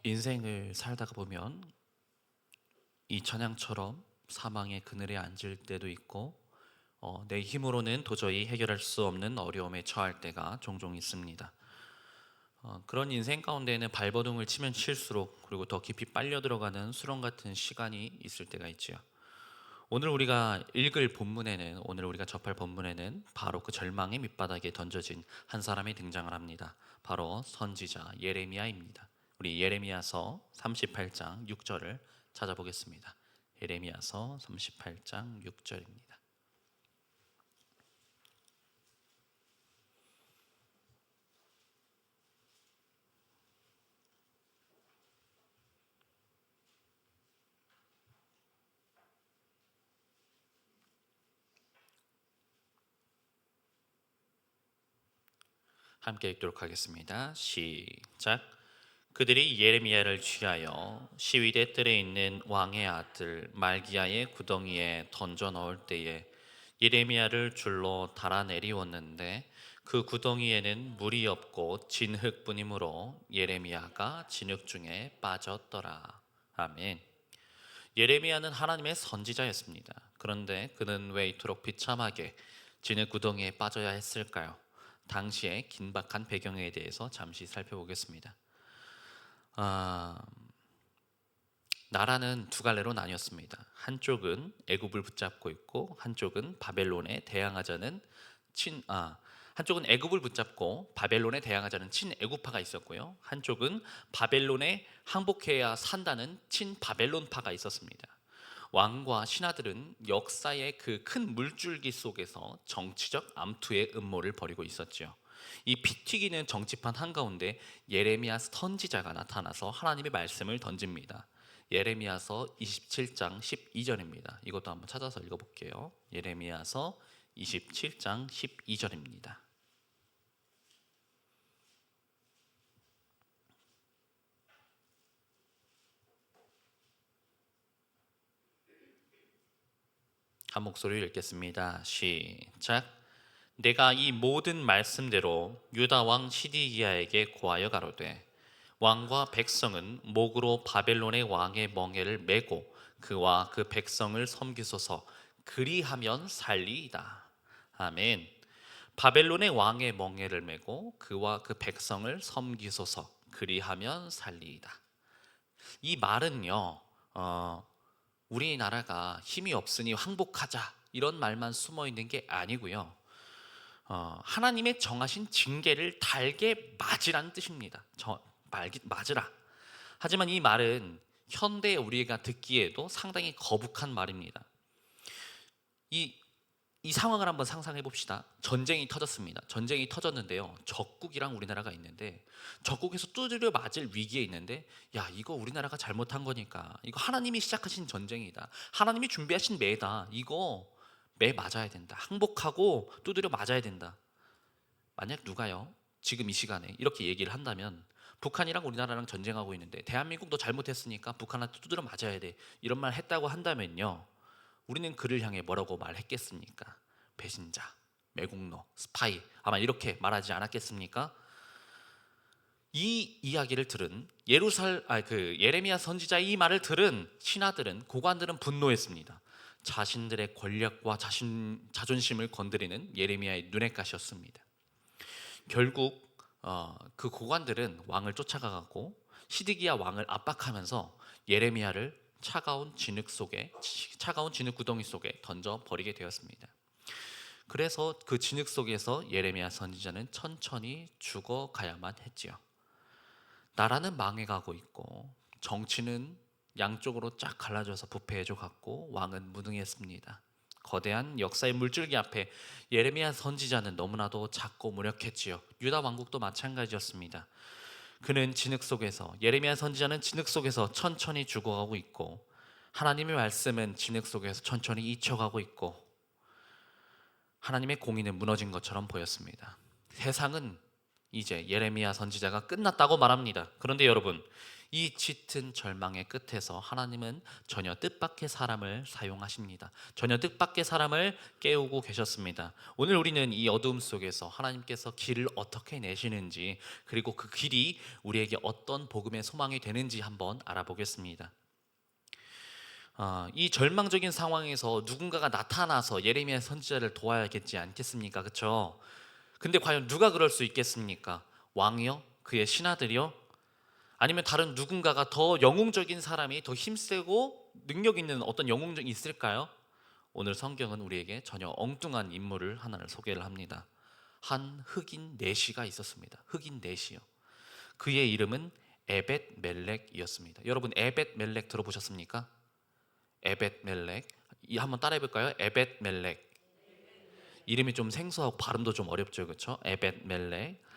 인생을 살다가 보면 이 찬양처럼 사망의 그늘에 앉을 때도 있고 내 힘으로는 도저히 해결할 수 없는 어려움에 처할 때가 종종 있습니다. 그런 인생 가운데에는 발버둥을 치면 칠수록 그리고 더 깊이 빨려 들어가는 수렁 같은 시간이 있을 때가 있지요. 오늘 우리가 접할 본문에는 바로 그 절망의 밑바닥에 던져진 한 사람이 등장을 합니다. 바로 선지자 예레미야입니다. 우리 예레미야서 38장 6절을 찾아보겠습니다. 예레미야서 38장 6절입니다. 함께 읽도록 하겠습니다. 시작. 그들이 예레미야를 취하여 시위대 뜰에 있는 왕의 아들 말기야의 구덩이에 던져 넣을 때에 예레미야를 줄로 달아내리웠는데 그 구덩이에는 물이 없고 진흙뿐이므로 예레미야가 진흙 중에 빠졌더라. 아멘. 예레미야는 하나님의 선지자였습니다. 그런데 그는 왜 이토록 비참하게 진흙 구덩이에 빠져야 했을까요? 당시의 긴박한 배경에 대해서 잠시 살펴보겠습니다. 아, 나라는 두 갈래로 나뉘었습니다. 한쪽은 애굽을 붙잡고 있고 한쪽은 바벨론에 대항하자는 친 아, 한쪽은 애굽을 붙잡고 바벨론에 대항하자는 친애굽파가 있었고요. 한쪽은 바벨론에 항복해야 산다는 친바벨론파가 있었습니다. 왕과 신하들은 역사의 그 큰 물줄기 속에서 정치적 암투의 음모를 벌이고 있었죠. 이 피 튀기는 정치판 한가운데 예레미야 선지자가 나타나서 하나님의 말씀을 던집니다. 예레미야서 27장 12절입니다. 이것도 한번 찾아서 읽어볼게요. 예레미야서 27장 12절입니다. 한 목소리로 읽겠습니다. 시작. 내가 이 모든 말씀대로 유다 왕 시디기야에게 고하여 가로되 왕과 백성은 목으로 바벨론의 왕의 멍에를 메고 그와 그 백성을 섬기소서. 그리하면 살리이다. 아멘. 바벨론의 왕의 멍에를 메고 그와 그 백성을 섬기소서. 그리하면 살리이다. 이 말은요, 우리나라가 힘이 없으니 황복하자 이런 말만 숨어 있는 게 아니고요. 하나님의 정하신 징계를 달게 맞으라는 뜻입니다. 맞으라. 하지만 이 말은 현대 우리가 듣기에도 상당히 거북한 말입니다. 이, 이 상황을 한번 상상해 봅시다. 전쟁이 터졌습니다. 전쟁이 터졌는데요. 적국이랑 우리나라가 있는데 적국에서 두드려 맞을 위기에 있는데 야, 이거 우리나라가 잘못한 거니까 이거 하나님이 시작하신 전쟁이다. 하나님이 준비하신 매다. 이거 매 맞아야 된다. 항복하고 두드려 맞아야 된다. 만약 누가요 지금 이 시간에 이렇게 얘기를 한다면 북한이랑 우리나라랑 전쟁하고 있는데 대한민국 너 잘못했으니까 북한한테 두드려 맞아야 돼 이런 말 했다고 한다면요 우리는 그를 향해 뭐라고 말했겠습니까? 배신자, 매국노, 스파이 아마 이렇게 말하지 않았겠습니까? 이 이야기를 들은 예레미야 선지자의 이 말을 들은 신하들은 고관들은 분노했습니다. 자신들의 권력과 자존심을 건드리는 예레미야의 눈엣 가시였습니다. 결국 그 고관들은 왕을 쫓아가고 시드기야 왕을 압박하면서 예레미야를 차가운 진흙 구덩이 속에 던져 버리게 되었습니다. 그래서 그 진흙 속에서 예레미야 선지자는 천천히 죽어가야만 했지요. 나라는 망해가고 있고 정치는 양쪽으로 쫙 갈라져서 부패해져 갔고 왕은 무능했습니다. 거대한 역사의 물줄기 앞에 예레미야 선지자는 너무나도 작고 무력했지요. 유다 왕국도 마찬가지였습니다. 예레미야 선지자는 진흙 속에서 천천히 죽어가고 있고 하나님의 말씀은 진흙 속에서 천천히 잊혀가고 있고 하나님의 공의는 무너진 것처럼 보였습니다. 세상은 이제 예레미야 선지자가 끝났다고 말합니다. 그런데 여러분, 이 짙은 절망의 끝에서 하나님은 전혀 뜻밖의 사람을 사용하십니다. 전혀 뜻밖의 사람을 깨우고 계셨습니다. 오늘 우리는 이 어두움 속에서 하나님께서 길을 어떻게 내시는지, 그리고 그 길이 우리에게 어떤 복음의 소망이 되는지 한번 알아보겠습니다. 이 절망적인 상황에서 누군가가 나타나서 예레미야 선지자를 도와야겠지 않겠습니까? 그렇죠? 근데 과연 누가 그럴 수 있겠습니까? 왕이요? 그의 신하들이요? 아니면 다른 누군가가 더 영웅적인 사람이 더 힘세고 능력 있는 어떤 영웅이 있을까요? 오늘 성경은 우리에게 전혀 엉뚱한 인물을 하나를 소개를 합니다. 한 흑인 내시가 있었습니다. 흑인 내시요. 그의 이름은 에벳 멜렉이었습니다. 여러분, 에벳 멜렉 들어보셨습니까? 에벳 멜렉. 한번 따라해 볼까요? 에벳 멜렉. 이름이 좀 생소하고 발음도 좀 어렵죠, 그렇죠? 에벳 멜렉.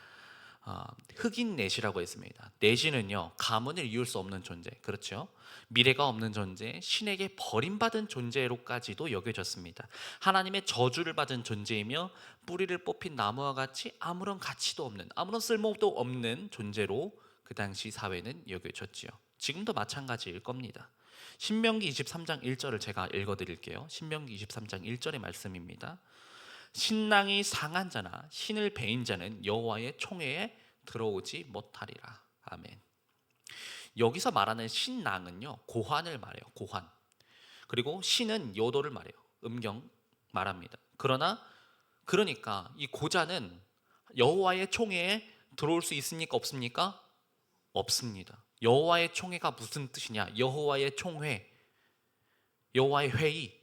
흑인 넷이라고 했습니다. 넷이는요, 가문을 이을 수 없는 존재, 그렇죠? 미래가 없는 존재, 신에게 버림받은 존재로까지도 여겨졌습니다. 하나님의 저주를 받은 존재이며 뿌리를 뽑힌 나무와 같이 아무런 가치도 없는, 아무런 쓸모도 없는 존재로 그 당시 사회는 여겨졌지요. 지금도 마찬가지일 겁니다. 신명기 23장 1절을 제가 읽어드릴게요. 신명기 23장 1절의 말씀입니다. 신랑이 상한 자나 신을 배인 자는 여호와의 총회에 들어오지 못하리라. 아멘. 여기서 말하는 신랑은요, 고환을 말해요. 고환. 그리고 신은 요도를 말해요. 음경 말합니다. 그러니까 이 고자는 여호와의 총회에 들어올 수 있습니까? 없습니까? 없습니다. 여호와의 총회가 무슨 뜻이냐? 여호와의 총회, 여호와의 회의.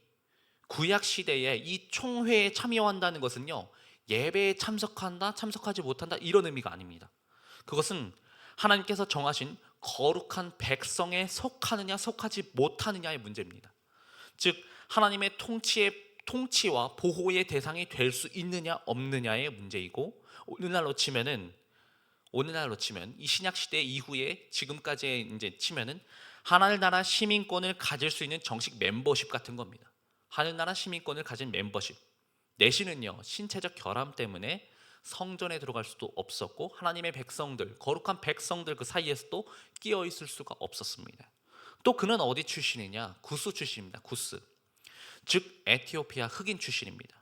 구약 시대에 이 총회에 참여한다는 것은요, 예배에 참석한다, 참석하지 못한다, 이런 의미가 아닙니다. 그것은 하나님께서 정하신 거룩한 백성에 속하느냐 속하지 못하느냐의 문제입니다. 즉 하나님의 통치와 보호의 대상이 될 수 있느냐 없느냐의 문제이고, 오늘날로 치면 이 신약 시대 이후에 지금까지 이제 치면은 하늘나라 시민권을 가질 수 있는 정식 멤버십 같은 겁니다. 하늘나라 시민권을 가진 멤버십. 내시는요, 신체적 결함 때문에 성전에 들어갈 수도 없었고 하나님의 백성들, 거룩한 백성들 그 사이에서도 끼어 있을 수가 없었습니다. 또 그는 어디 출신이냐? 구스 출신입니다. 구스. 즉 에티오피아 흑인 출신입니다.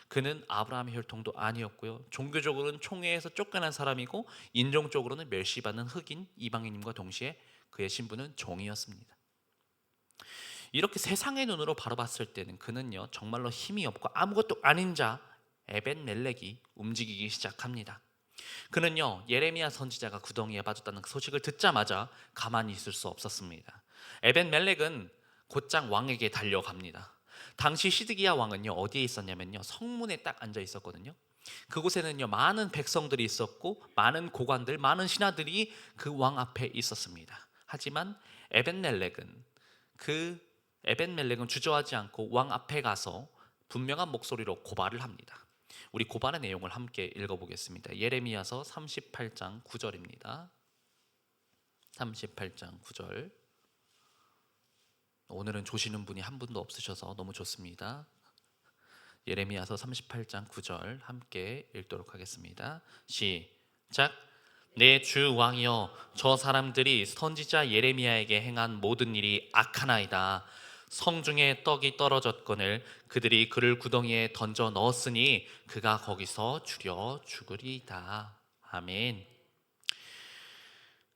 그는 아브라함의 혈통도 아니었고요, 종교적으로는 총회에서 쫓겨난 사람이고 인종적으로는 멸시받는 흑인 이방인님과 동시에 그의 신분은 종이었습니다. 이렇게 세상의 눈으로 바로 봤을 때는 그는요, 정말로 힘이 없고 아무것도 아닌 자 에벳 멜렉이 움직이기 시작합니다. 그는요, 예레미야 선지자가 구덩이에 빠졌다는 그 소식을 듣자마자 가만히 있을 수 없었습니다. 에벳 멜렉은 곧장 왕에게 달려갑니다. 당시 시드기야 왕은요, 어디에 있었냐면요, 성문에 딱 앉아 있었거든요. 그곳에는요, 많은 백성들이 있었고 많은 고관들, 많은 신하들이 그 왕 앞에 있었습니다. 하지만 에벤멜렉은 주저하지 않고 왕 앞에 가서 분명한 목소리로 고발을 합니다. 우리 고발의 내용을 함께 읽어보겠습니다. 예레미야서 38장 9절입니다. 38장 9절. 오늘은 조시는 분이 한 분도 없으셔서 너무 좋습니다. 예레미야서 38장 9절 함께 읽도록 하겠습니다. 시작. 내 주 왕이여, 저 사람들이 선지자 예레미야에게 행한 모든 일이 악하나이다. 성중에 떡이 떨어졌거늘 그들이 그를 구덩이에 던져 넣었으니 그가 거기서 죽여 죽으리이다. 아멘.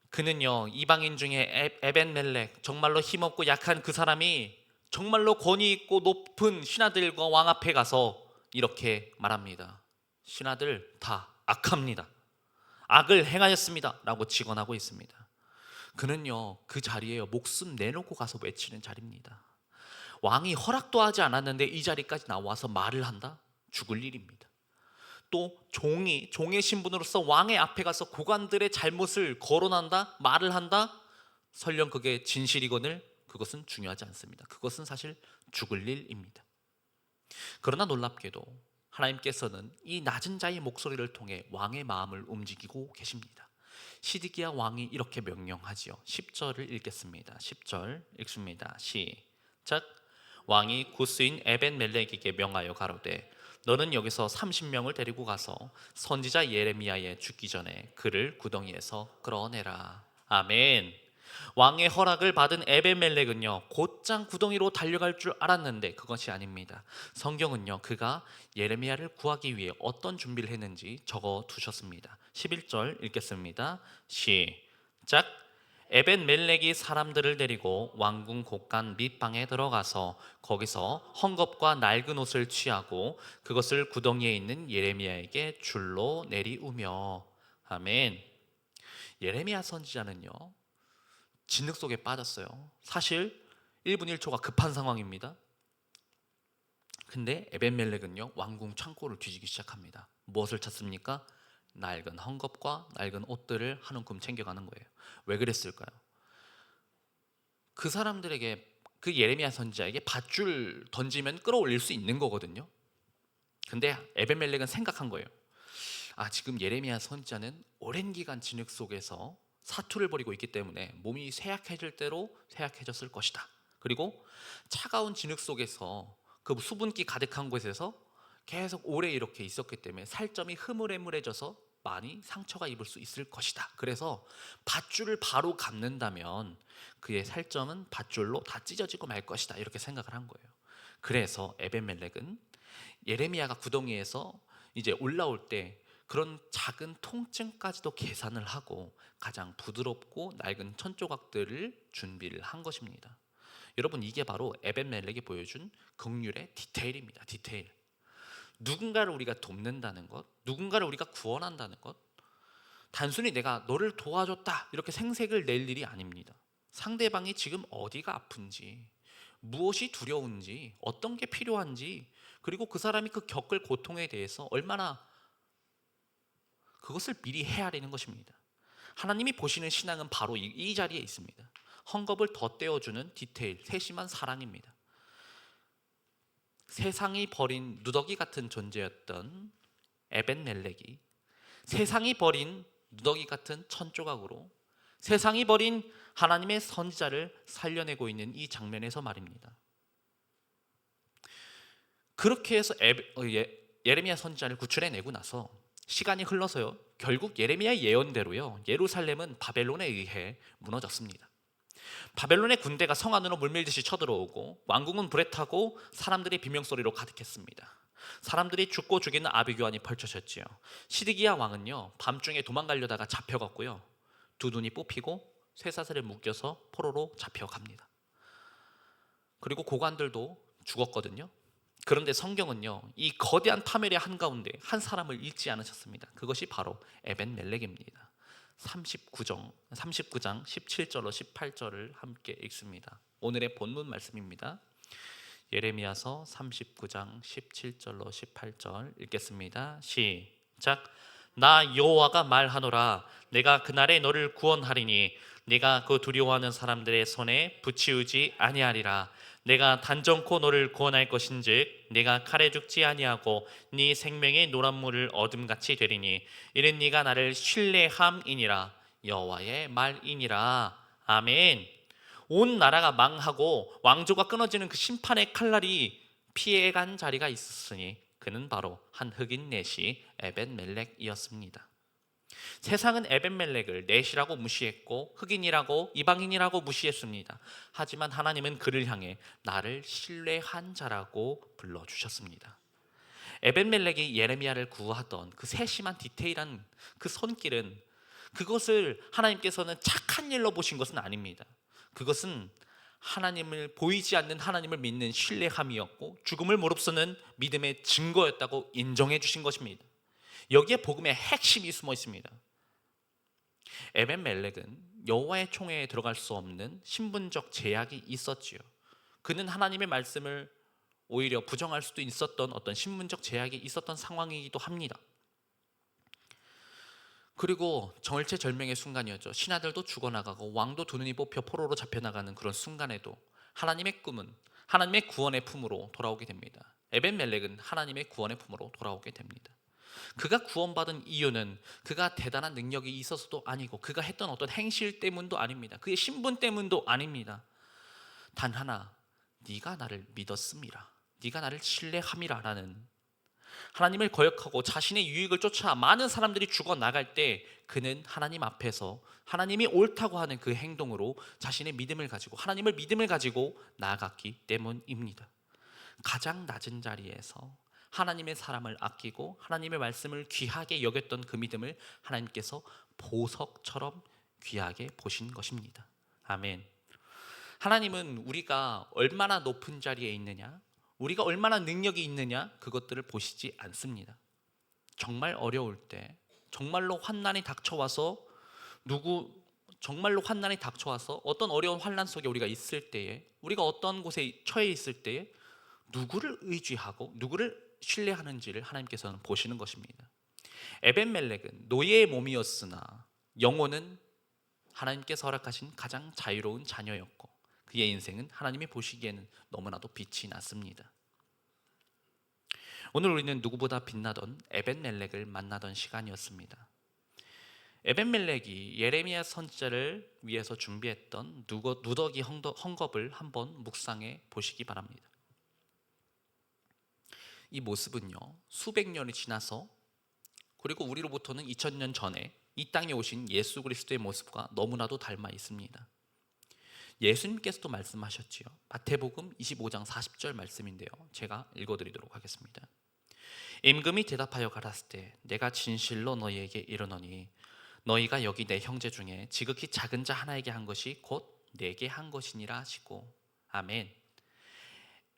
그는요, 이방인 중에 에벤멜렉, 정말로 힘없고 약한 그 사람이 정말로 권위 있고 높은 신하들과 왕 앞에 가서 이렇게 말합니다. 신하들 다 악합니다. 악을 행하였습니다 라고 직언하고 있습니다. 그는요, 그 자리에 목숨 내놓고 가서 외치는 자리입니다. 왕이 허락도 하지 않았는데 이 자리까지 나와서 말을 한다? 죽을 일입니다. 또 종의 신분으로서 왕의 앞에 가서 고관들의 잘못을 거론한다? 말을 한다? 설령 그게 진실이거늘 그것은 중요하지 않습니다. 그것은 사실 죽을 일입니다. 그러나 놀랍게도 하나님께서는 이 낮은 자의 목소리를 통해 왕의 마음을 움직이고 계십니다. 시드기야 왕이 이렇게 명령하지요. 10절을 읽겠습니다. 10절 읽습니다. 시작. 왕이 구스인 에벤멜렉에게 명하여 가로되 너는 여기서 30명을 데리고 가서 선지자 예레미야에 죽기 전에 그를 구덩이에서 끌어내라. 아멘. 왕의 허락을 받은 에벤멜렉은요 곧장 구덩이로 달려갈 줄 알았는데 그것이 아닙니다. 성경은요 그가 예레미야를 구하기 위해 어떤 준비를 했는지 적어 두셨습니다. 11절 읽겠습니다. 시작. 에벤멜렉이 사람들을 데리고 왕궁 곳간 밑방에 들어가서 거기서 헝겊과 낡은 옷을 취하고 그것을 구덩이에 있는 예레미야에게 줄로 내리우며. 아멘. 예레미야 선지자는요 진흙 속에 빠졌어요. 사실 1분 1초가 급한 상황입니다. 근데 에벤멜렉은요 왕궁 창고를 뒤지기 시작합니다. 무엇을 찾습니까? 낡은 헝겊과 낡은 옷들을 한 움큼 챙겨가는 거예요. 왜 그랬을까요? 그 사람들에게, 그 예레미야 선지자에게 밧줄 던지면 끌어올릴 수 있는 거거든요. 근데 에벤멜렉은 생각한 거예요. 아, 지금 예레미야 선지자는 오랜 기간 진흙 속에서 사투를 벌이고 있기 때문에 몸이 쇠약해질 대로 쇠약해졌을 것이다. 그리고 차가운 진흙 속에서 그 수분기 가득한 곳에서 계속 오래 이렇게 있었기 때문에 살점이 흐물해물해져서 많이 상처가 입을 수 있을 것이다. 그래서 밧줄을 바로 감는다면 그의 살점은 밧줄로 다 찢어지고 말 것이다. 이렇게 생각을 한 거예요. 그래서 에벤멜렉은 예레미야가 구덩이에서 이제 올라올 때 그런 작은 통증까지도 계산을 하고 가장 부드럽고 낡은 천조각들을 준비를 한 것입니다. 여러분, 이게 바로 에벤멜렉이 보여준 긍휼의 디테일입니다. 디테일. 누군가를 우리가 돕는다는 것, 누군가를 우리가 구원한다는 것, 단순히 내가 너를 도와줬다 이렇게 생색을 낼 일이 아닙니다. 상대방이 지금 어디가 아픈지, 무엇이 두려운지, 어떤 게 필요한지, 그리고 그 사람이 그 겪을 고통에 대해서 얼마나 그것을 미리 헤아리는 것입니다. 하나님이 보시는 신앙은 바로 이 자리에 있습니다. 헝겊을 덧대어주는 디테일, 세심한 사랑입니다. 세상이 버린 누더기 같은 존재였던 에벤멜렉이 세상이 버린 누더기 같은 천조각으로 세상이 버린 하나님의 선지자를 살려내고 있는 이 장면에서 말입니다. 그렇게 해서 예레미야 선지자를 구출해내고 나서 시간이 흘러서요 결국 예레미야 예언대로요 예루살렘은 바벨론에 의해 무너졌습니다. 바벨론의 군대가 성 안으로 물밀듯이 쳐들어오고 왕궁은 불에 타고 사람들이 비명소리로 가득했습니다. 사람들이 죽고 죽이는 아비규환이 펼쳐졌지요. 시드기야 왕은요 밤중에 도망가려다가 잡혀갔고요 두 눈이 뽑히고 쇠사슬에 묶여서 포로로 잡혀갑니다. 그리고 고관들도 죽었거든요. 그런데 성경은요 이 거대한 파멸의 한가운데 한 사람을 잊지 않으셨습니다. 그것이 바로 에벤멜렉입니다. 39장 17절로 18절을 함께 읽습니다. 오늘의 본문 말씀입니다. 예레미야서 39장 17절로 18절 읽겠습니다. 시작. 나 여호와가 말하노라. 내가 그날에 너를 구원하리니 네가 그 두려워하는 사람들의 손에 붙이우지 아니하리라. 내가 단정코 너를 구원할 것인즉 네가 칼에 죽지 아니하고 네 생명의 노란 물을 얻음같이 되리니 이는 네가 나를 신뢰함이니라. 여호와의 말이니라. 아멘. 온 나라가 망하고 왕조가 끊어지는 그 심판의 칼날이 피해간 자리가 있었으니 그는 바로 한 흑인 넷이 에벤멜렉이었습니다. 세상은 에벤멜렉을 넷이라고 무시했고 흑인이라고 이방인이라고 무시했습니다. 하지만 하나님은 그를 향해 나를 신뢰한 자라고 불러주셨습니다. 에벤멜렉이 예레미야를 구하던 그 세심한 디테일한 그 손길은 그것을 하나님께서는 착한 일로 보신 것은 아닙니다. 그것은 하나님을 보이지 않는 하나님을 믿는 신뢰함이었고 죽음을 무릅쓰는 믿음의 증거였다고 인정해 주신 것입니다. 여기에 복음의 핵심이 숨어 있습니다. 에벤멜렉은 여호와의 총회에 들어갈 수 없는 신분적 제약이 있었지요. 그는 하나님의 말씀을 오히려 부정할 수도 있었던 어떤 신분적 제약이 있었던 상황이기도 합니다. 그리고 절체절명의 순간이었죠. 신하들도 죽어나가고 왕도 두 눈이 뽑혀 포로로 잡혀나가는 그런 순간에도 하나님의 꿈은 하나님의 구원의 품으로 돌아오게 됩니다. 에벤멜렉은 하나님의 구원의 품으로 돌아오게 됩니다. 그가 구원받은 이유는 그가 대단한 능력이 있어서도 아니고 그가 했던 어떤 행실 때문도 아닙니다. 그의 신분 때문도 아닙니다. 단 하나, 네가 나를 믿었음이라, 네가 나를 신뢰함이라 라는 하나님을 거역하고 자신의 유익을 쫓아 많은 사람들이 죽어나갈 때 그는 하나님 앞에서 하나님이 옳다고 하는 그 행동으로 자신의 믿음을 가지고 하나님을 믿음을 가지고 나아갔기 때문입니다. 가장 낮은 자리에서 하나님의 사람을 아끼고 하나님의 말씀을 귀하게 여겼던 그 믿음을 하나님께서 보석처럼 귀하게 보신 것입니다. 아멘. 하나님은 우리가 얼마나 높은 자리에 있느냐, 우리가 얼마나 능력이 있느냐, 그것들을 보시지 않습니다. 정말 어려울 때, 정말로 환난이 닥쳐와서 정말로 환난이 닥쳐와서 어떤 어려운 환난 속에 우리가 있을 때에, 우리가 어떤 곳에 처해 있을 때에 누구를 의지하고 누구를 신뢰하는지를 하나님께서는 보시는 것입니다. 에벤멜렉은 노예의 몸이었으나 영혼은 하나님께서 허락하신 가장 자유로운 자녀였고 그의 인생은 하나님이 보시기에는 너무나도 빛이 났습니다. 오늘 우리는 누구보다 빛나던 에벤멜렉을 만나던 시간이었습니다. 에벤멜렉이 예레미야 선지자를 위해서 준비했던 누더기 헝겊을 한번 묵상해 보시기 바랍니다. 이 모습은요, 수백 년이 지나서 그리고 우리로부터는 2000년 전에 이 땅에 오신 예수 그리스도의 모습과 너무나도 닮아 있습니다. 예수님께서도 말씀하셨지요. 마태복음 25장 40절 말씀인데요, 제가 읽어드리도록 하겠습니다. 임금이 대답하여 가라사대 내가 진실로 너희에게 이르노니 너희가 여기 내 형제 중에 지극히 작은 자 하나에게 한 것이 곧 내게 한 것이니라 하시고. 아멘.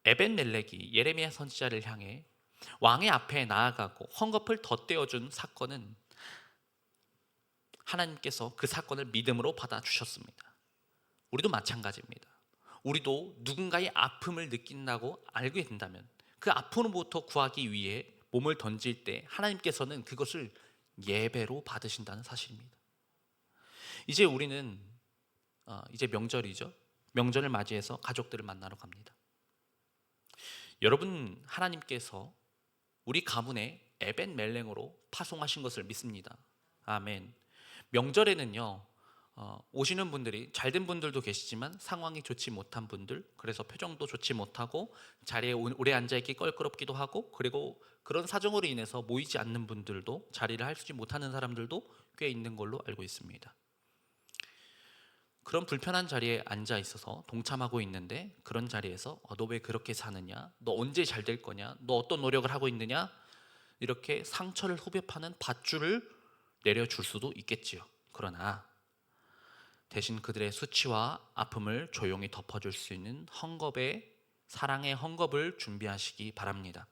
에벤멜렉이 예레미야 선지자를 향해 왕의 앞에 나아가고 헝겊을 덧대어준 사건은 하나님께서 그 사건을 믿음으로 받아주셨습니다. 우리도 마찬가지입니다. 우리도 누군가의 아픔을 느낀다고 알게 된다면 그 아픔으로부터 구하기 위해 몸을 던질 때 하나님께서는 그것을 예배로 받으신다는 사실입니다. 이제 우리는 이제 명절이죠. 명절을 맞이해서 가족들을 만나러 갑니다. 여러분, 하나님께서 우리 가문에 에벤멜렉으로 파송하신 것을 믿습니다. 아멘. 명절에는요, 오시는 분들이 잘된 분들도 계시지만 상황이 좋지 못한 분들, 그래서 표정도 좋지 못하고 자리에 오래 앉아있기 껄끄럽기도 하고, 그리고 그런 사정으로 인해서 모이지 않는 분들도, 자리를 할수 못하는 사람들도 꽤 있는 걸로 알고 있습니다. 그런 불편한 자리에 앉아 있어서 동참하고 있는데, 그런 자리에서 너 왜 그렇게 사느냐, 너 언제 잘 될 거냐, 너 어떤 노력을 하고 있느냐, 이렇게 상처를 후벼 파는 밧줄을 내려줄 수도 있겠지요. 그러나 대신 그들의 수치와 아픔을 조용히 덮어줄 수 있는 사랑의 헝겊을 준비하시기 바랍니다.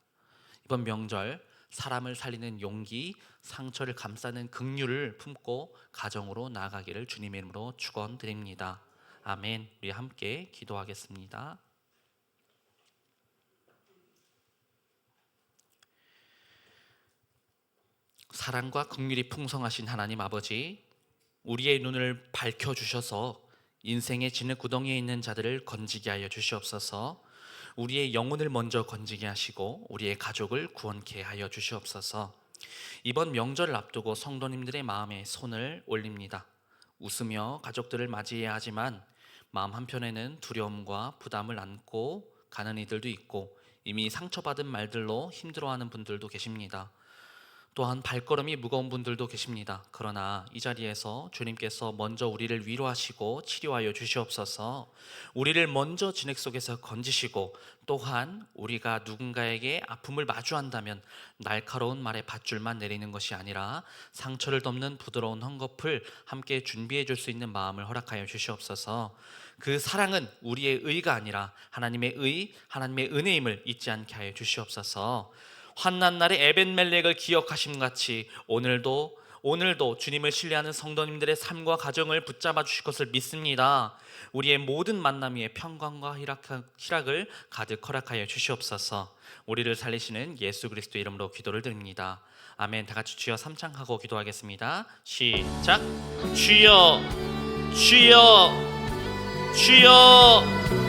이번 명절 사람을 살리는 용기, 상처를 감싸는 긍휼을 품고 가정으로 나아가기를 주님의 이름으로 축원드립니다. 아멘. 우리 함께 기도하겠습니다. 사랑과 긍휼이 풍성하신 하나님 아버지, 우리의 눈을 밝혀주셔서 인생의 진흙구덩이에 있는 자들을 건지게 하여 주시옵소서. 우리의 영혼을 먼저 건지게 하시고 우리의 가족을 구원케 하여 주시옵소서. 이번 명절을 앞두고 성도님들의 마음에 손을 올립니다. 웃으며 가족들을 맞이해야 하지만 마음 한편에는 두려움과 부담을 안고 가는 이들도 있고 이미 상처받은 말들로 힘들어하는 분들도 계십니다. 또한 발걸음이 무거운 분들도 계십니다. 그러나 이 자리에서 주님께서 먼저 우리를 위로하시고 치료하여 주시옵소서. 우리를 먼저 진액 속에서 건지시고, 또한 우리가 누군가에게 아픔을 마주한다면 날카로운 말의 밧줄만 내리는 것이 아니라 상처를 덮는 부드러운 헝겊을 함께 준비해 줄 수 있는 마음을 허락하여 주시옵소서. 그 사랑은 우리의 의가 아니라 하나님의 의, 하나님의 은혜임을 잊지 않게 하여 주시옵소서. 환난 날의 에벤멜렉을 기억하심 같이 오늘도 주님을 신뢰하는 성도님들의 삶과 가정을 붙잡아 주실 것을 믿습니다. 우리의 모든 만남 위에 평강과 희락을 가득 허락하여 주시옵소서. 우리를 살리시는 예수 그리스도 이름으로 기도를 드립니다. 아멘. 다 같이 주여 삼창하고 기도하겠습니다. 시작. 주여, 주여, 주여.